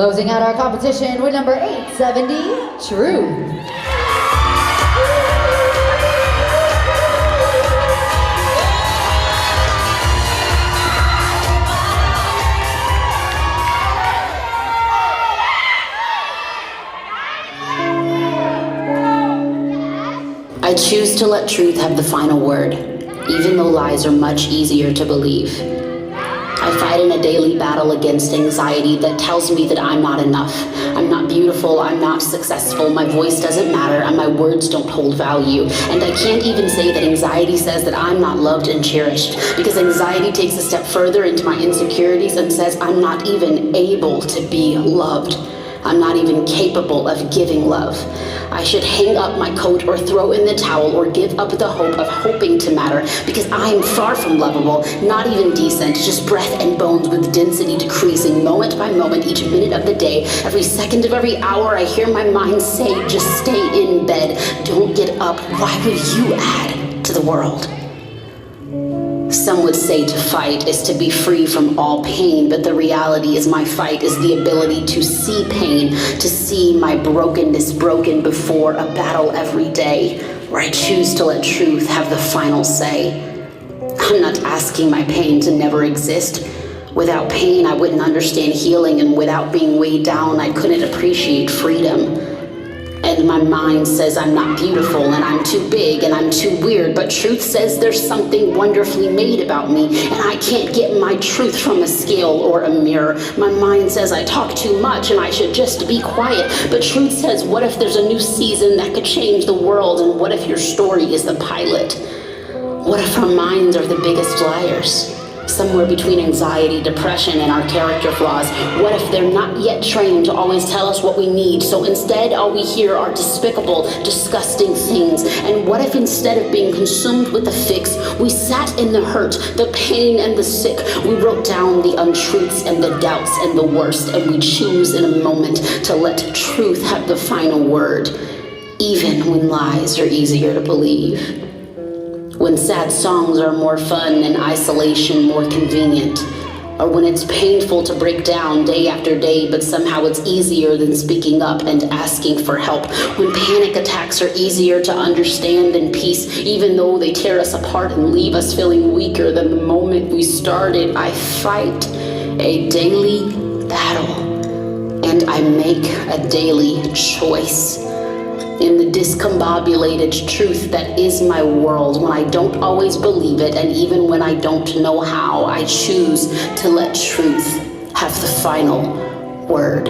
Closing out our competition with number 870, Truth. I choose to let truth have the final word, even though lies are much easier to believe. I fight in a daily battle against anxiety that tells me that I'm not enough. I'm not beautiful, I'm not successful, my voice doesn't matter, and my words don't hold value. And I can't even say that anxiety says that I'm not loved and cherished, because anxiety takes a step further into my insecurities and says I'm not even able to be loved. I'm not even capable of giving love. I should hang up my coat or throw in the towel or give up the hope of hoping to matter, because I am far from lovable, not even decent, just breath and bones with density decreasing moment by moment, each minute of the day. Every second of every hour I hear my mind say, just stay in bed, don't get up. Why would you add to the world? Some would say to fight is to be free from all pain, but the reality is my fight is the ability to see pain, to see my brokenness broken before a battle every day, where I choose to let truth have the final say. I'm not asking my pain to never exist. Without pain, I wouldn't understand healing, and without being weighed down, I couldn't appreciate freedom. And my mind says I'm not beautiful, and I'm too big, and I'm too weird, but truth says there's something wonderfully made about me, and I can't get my truth from a scale or a mirror. My mind says I talk too much, and I should just be quiet, but truth says, what if there's a new season that could change the world, and what if your story is the pilot? What if our minds are the biggest liars? Somewhere between anxiety, depression, and our character flaws. What if they're not yet trained to always tell us what we need, so instead all we hear are despicable, disgusting things? And what if instead of being consumed with the fix, we sat in the hurt, the pain, and the sick? We wrote down the untruths and the doubts and the worst, and we choose in a moment to let truth have the final word, even when lies are easier to believe. When sad songs are more fun and isolation more convenient, or when it's painful to break down day after day, but somehow it's easier than speaking up and asking for help. When panic attacks are easier to understand than peace, even though they tear us apart and leave us feeling weaker than the moment we started. I fight a daily battle, and I make a daily choice. In the discombobulated truth that is my world, when I don't always believe it, and even when I don't know how, I choose to let truth have the final word.